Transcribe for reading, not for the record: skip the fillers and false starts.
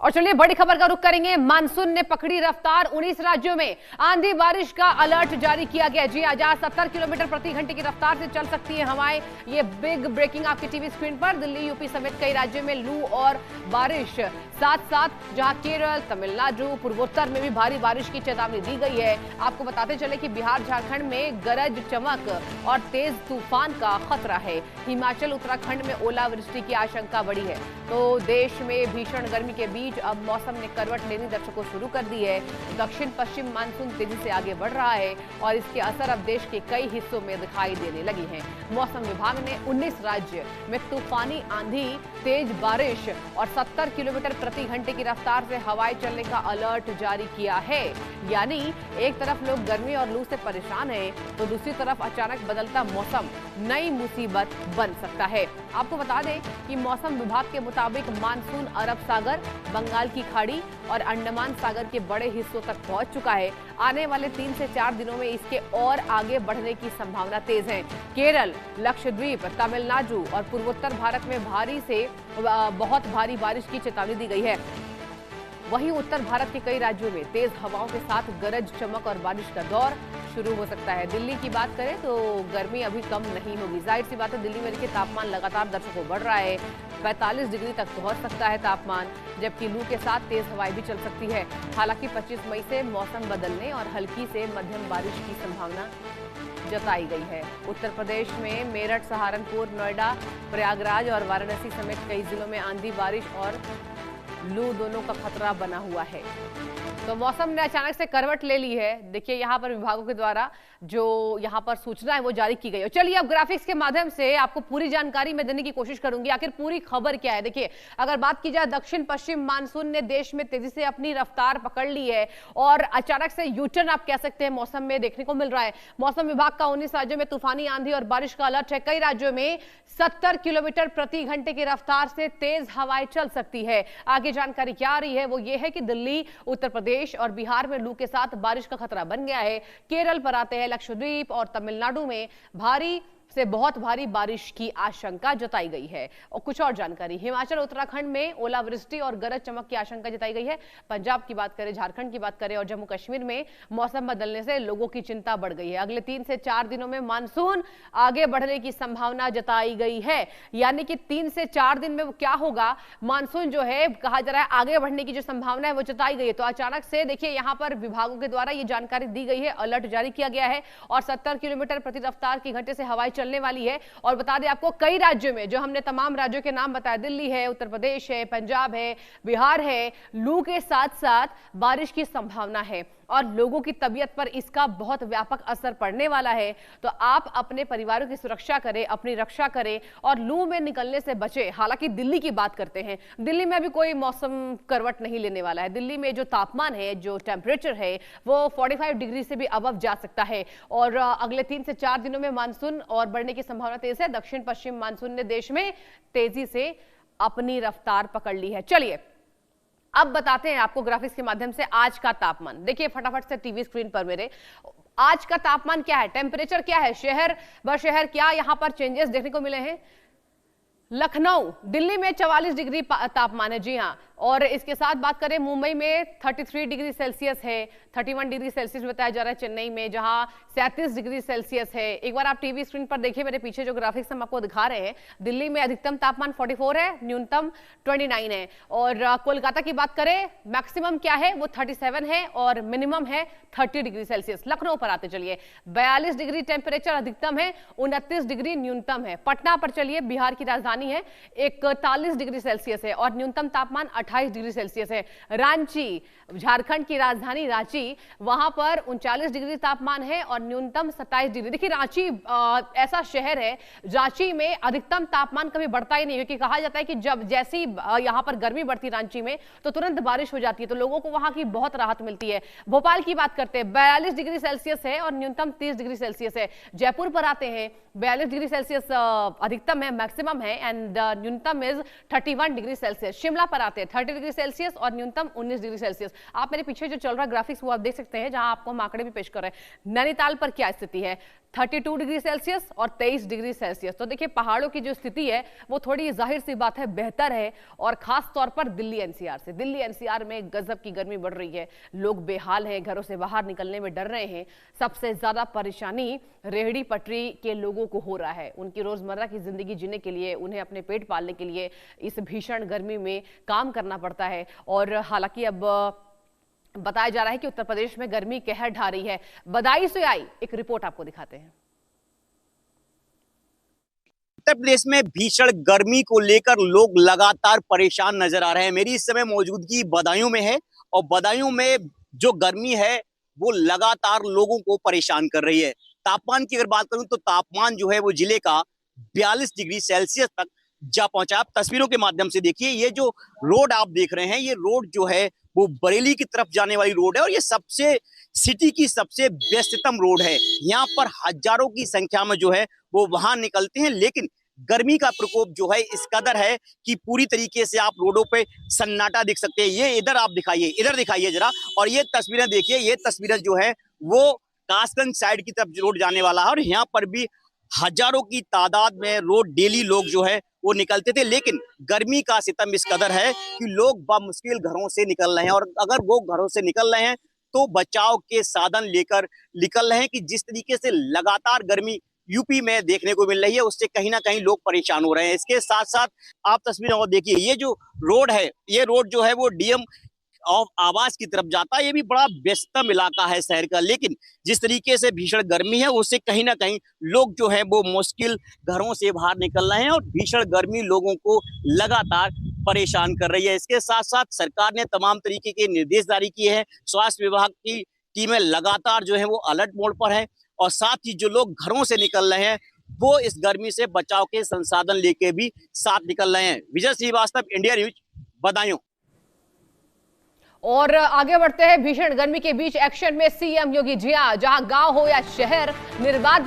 और चलिए बड़ी खबर का रुख करेंगे। मानसून ने पकड़ी रफ्तार, 19 राज्यों में आंधी बारिश का अलर्ट जारी किया गया। जी जहां 70 किलोमीटर प्रति घंटे की रफ्तार से चल सकती है हवाएं। ये बिग ब्रेकिंग आपकी टीवी स्क्रीन पर। दिल्ली, यूपी समेत कई राज्यों में लू और बारिश, साथ साथ जहां केरल, तमिलनाडु, पूर्वोत्तर में भी भारी बारिश की चेतावनी दी गई है। आपको बताते चले कि बिहार, झारखंड में गरज चमक और तेज तूफान का खतरा है। हिमाचल, उत्तराखंड में ओलावृष्टि की आशंका बढ़ी है। तो देश में भीषण गर्मी के बीच अब मौसम ने करवट लेनी दर्शकों शुरू कर दी है। दक्षिण पश्चिम मानसून तेजी से आगे बढ़ रहा है और इसके असर अब देश के कई हिस्सों में दिखाई देने लगी हैं। मौसम विभाग ने 19 राज्य में तूफानी आंधी, तेज बारिश और 70 किलोमीटर प्रति घंटे की रफ्तार से हवाएं चलने का अलर्ट जारी किया है। यानी एक तरफ लोग गर्मी और लू से परेशान हैं, तो दूसरी तरफ अचानक बदलता मौसम नई मुसीबत बन सकता है। आपको बता दें कि मौसम विभाग के मुताबिक मानसून अरब सागर, बंगाल की खाड़ी और अंडमान सागर के बड़े हिस्सों तक पहुंच चुका है। आने वाले 3 से 4 दिनों में इसके और आगे बढ़ने की संभावना तेज है। केरल, लक्षद्वीप, तमिलनाडु और पूर्वोत्तर भारत में भारी से बहुत भारी बारिश की चेतावनी दी गई है। वहीं उत्तर भारत के कई राज्यों में तेज हवाओं के साथ गरज चमक और बारिश का दौर शुरू हो सकता है। दिल्ली की बात करें तो गर्मी अभी कम नहीं होगी। जाहिर सी बात है, दिल्ली में देखिए तापमान लगातार दर्शकों बढ़ रहा है। 45 डिग्री तक पहुंच सकता है तापमान, जबकि लू के साथ तेज हवाएं भी चल सकती है। हालांकि 25 मई से मौसम बदलने और हल्की से मध्यम बारिश की संभावना जताई गई है। उत्तर प्रदेश में मेरठ, सहारनपुर, नोएडा, प्रयागराज और वाराणसी समेत कई जिलों में आंधी, बारिश और लू दोनों का खतरा बना हुआ है। तो मौसम ने अचानक से करवट ले ली है। देखिए यहाँ पर विभागों के द्वारा जो यहाँ पर सूचना है वो जारी की गई है। चलिए अब ग्राफिक्स के माध्यम से आपको पूरी जानकारी मैं देने की कोशिश करूंगी, आखिर पूरी खबर क्या है। देखिए अगर बात की जाए, दक्षिण पश्चिम मानसून ने देश में तेजी से अपनी रफ्तार पकड़ ली है और अचानक से यूटर्न आप कह सकते हैं मौसम में देखने को मिल रहा है। मौसम विभाग का 19 राज्यों में तूफानी आंधी और बारिश का अलर्ट है। कई राज्यों में 70 किलोमीटर प्रति घंटे की रफ्तार से तेज हवाएं चल सकती है। आगे जानकारी क्या आ रही है वो ये है कि दिल्ली, उत्तर प्रदेश और बिहार में लू के साथ बारिश का खतरा बन गया है। केरल पर आते हैं, लक्षद्वीप और तमिलनाडु में भारी से बहुत भारी बारिश की आशंका जताई गई है। और कुछ और जानकारी, हिमाचल, उत्तराखंड में ओलावृष्टि और गरज चमक की आशंका जताई गई है। पंजाब की बात करें, झारखंड की बात करें और जम्मू कश्मीर में मौसम बदलने से लोगों की चिंता बढ़ गई है। अगले 3 से 4 दिनों में मानसून आगे बढ़ने की संभावना जताई गई है। यानी कि 3 से 4 दिन में क्या होगा, मानसून जो है कहा जा रहा है आगे बढ़ने की जो संभावना है वो जताई गई है। तो अचानक से देखिए यहाँ पर विभागों के द्वारा ये जानकारी दी गई है, अलर्ट जारी किया गया है और 70 किलोमीटर प्रति रफ्तार की घंटे से हवाएं चलने वाली है। और बता दें आपको, कई राज्यों में, जो हमने तमाम राज्यों के नाम बताए, दिल्ली है, उत्तर प्रदेश है, पंजाब है, बिहार है, लू के साथ साथ बारिश की संभावना है और लोगों की तबीयत पर इसका बहुत व्यापक असर पड़ने वाला है। तो आप अपने परिवारों की सुरक्षा करें, अपनी रक्षा करें और लू में निकलने से बचें। हालांकि दिल्ली की बात करते हैं, दिल्ली में भी कोई मौसम करवट नहीं लेने वाला है। दिल्ली में जो तापमान है, जो टेम्परेचर है, वो 45 डिग्री से भी अबव जा सकता है। और अगले 3 से 4 दिनों में मानसून और बढ़ने की संभावना तेज है। दक्षिण पश्चिम मानसून ने देश में तेजी से अपनी रफ्तार पकड़ ली है। चलिए अब बताते हैं आपको ग्राफिक्स के माध्यम से आज का तापमान। देखिए फटाफट से टीवी स्क्रीन पर मेरे, आज का तापमान क्या है, टेम्परेचर क्या है, शहर ब शहर क्या यहां पर चेंजेस देखने को मिले हैं। लखनऊ, दिल्ली में 44 डिग्री तापमान है, जी हां। और इसके साथ बात करें, मुंबई में 33 डिग्री सेल्सियस है, 31 डिग्री सेल्सियस बताया जा रहा है चेन्नई में, जहां 37 डिग्री सेल्सियस है। एक बार आप टीवी स्क्रीन पर देखिए, मेरे पीछे जो ग्राफिक्स हम आपको दिखा रहे हैं, दिल्ली में अधिकतम तापमान 44 है, न्यूनतम 29 है। और कोलकाता की बात करें, मैक्सिमम क्या है वो 37 है और मिनिमम है 30 डिग्री सेल्सियस। लखनऊ पर आते चलिए, 42 डिग्री टेम्परेचर अधिकतम है, 29 डिग्री न्यूनतम है। पटना पर चलिए, बिहार की राजधानी है, 41 डिग्री सेल्सियस है और न्यूनतम तापमान 28 डिग्री सेल्सियस है। रांची, झारखंड की राजधानी रांची, वहां पर 39 डिग्री तापमान है और न्यूनतम 27 डिग्री। देखिए रांची ऐसा शहर है, रांची में अधिकतम तापमान कभी बढ़ता ही नहीं, क्योंकि कहा जाता है कि जब जैसी यहां पर गर्मी बढ़ती रांची में तो तुरंत बारिश हो जाती है, तो लोगों को वहां की बहुत राहत मिलती है। भोपाल की बात करते हैं, 42 डिग्री सेल्सियस है और न्यूनतम 30 डिग्री सेल्सियस है। जयपुर पर आते हैं, 42 डिग्री सेल्सियस अधिकतम है, मैक्सिमम है एंड न्यूनतम इज 31 डिग्री सेल्सियस। शिमला पर आते हैं, 30 डिग्री सेल्सियस और न्यूनतम 19 डिग्री सेल्सियस। आप मेरे पीछे जो चल रहा है ग्राफिक्स वो आप देख सकते हैं, जहां आपको हम आंकड़े भी पेश कर रहे हैं। नैनीताल पर क्या स्थिति है, 32 डिग्री सेल्सियस और 23 डिग्री सेल्सियस। तो देखिए पहाड़ों की जो स्थिति है वो थोड़ी जाहिर सी बात है बेहतर है, और खास तौर पर दिल्ली एनसीआर से। दिल्ली एनसीआर में गजब की गर्मी बढ़ रही है, लोग बेहाल हैं, घरों से बाहर निकलने में डर रहे हैं। सबसे ज्यादा परेशानी रेहड़ी पटरी के लोगों को हो रहा है। उनकी रोजमर्रा की जिंदगी जीने के लिए, उन्हें अपने पेट पालने के लिए इस भीषण गर्मी में काम करना पड़ता है। और हालांकि अब बताया जा रहा है कि उत्तर प्रदेश में गर्मी कहर ढा रही है। बदायूं से आई एक रिपोर्ट आपको दिखाते हैं। उत्तर प्रदेश में भीषण गर्मी को लेकर लोग लगातार परेशान नजर आ रहे हैं। मेरी इस समय मौजूदगी बदायूं में है, और बदायूं में जो गर्मी है वो लगातार लोगों को परेशान कर रही है। तापमान की अगर बात करूं तो तापमान जो है वो जिले का 42 डिग्री सेल्सियस तक जा पहुंचा। आप तस्वीरों के माध्यम से देखिए, ये जो रोड आप देख रहे हैं, ये रोड जो है वो बरेली की तरफ जाने वाली रोड है, और ये सबसे सिटी की सबसे व्यस्ततम रोड है। यहाँ पर हजारों की संख्या में जो है वो वहां निकलते हैं, लेकिन गर्मी का प्रकोप जो है इस कदर है कि पूरी तरीके से आप रोडों पे सन्नाटा दिख सकते हैं। ये इधर आप दिखाइए, इधर दिखाइए जरा, और ये तस्वीरें देखिए। ये तस्वीरें जो है वो कासगंज साइड की तरफ रोड जाने वाला है, और यहाँ पर भी हजारों की तादाद में रोड डेली लोग जो है वो निकलते थे। लेकिन गर्मी का सितम इस कदर है कि लोग बामुश्किल घरों से निकल रहे हैं, और अगर वो घरों से निकल रहे हैं तो बचाव के साधन लेकर निकल रहे हैं। कि जिस तरीके से लगातार गर्मी यूपी में देखने को मिल रही है, उससे कहीं ना कहीं लोग परेशान हो रहे हैं। इसके साथ साथ आप तस्वीरें और देखिए, ये जो रोड है, ये रोड जो है वो डीएम ऑफ आवास की तरफ जाता है। ये भी बड़ा व्यस्तम इलाका है शहर का, लेकिन जिस तरीके से भीषण गर्मी है उससे कहीं ना कहीं लोग जो है वो मुश्किल घरों से बाहर निकल रहे हैं, और भीषण गर्मी लोगों को लगातार परेशान कर रही है। इसके साथ साथ सरकार ने तमाम तरीके के निर्देश जारी किए हैं। स्वास्थ्य विभाग की टीमें लगातार जो है वो अलर्ट मोड पर है, और साथ ही जो लोग घरों से निकल रहे हैं वो इस गर्मी से बचाव के संसाधन लेके भी साथ निकल रहे हैं। विजय श्रीवास्तव, इंडिया न्यूज, बदायूं। और आगे बढ़ते हैं। भीषण गर्मी के बीच एक्शन में सीएम योगी। जी हां, जहां गांव हो या शहर, निर्बाध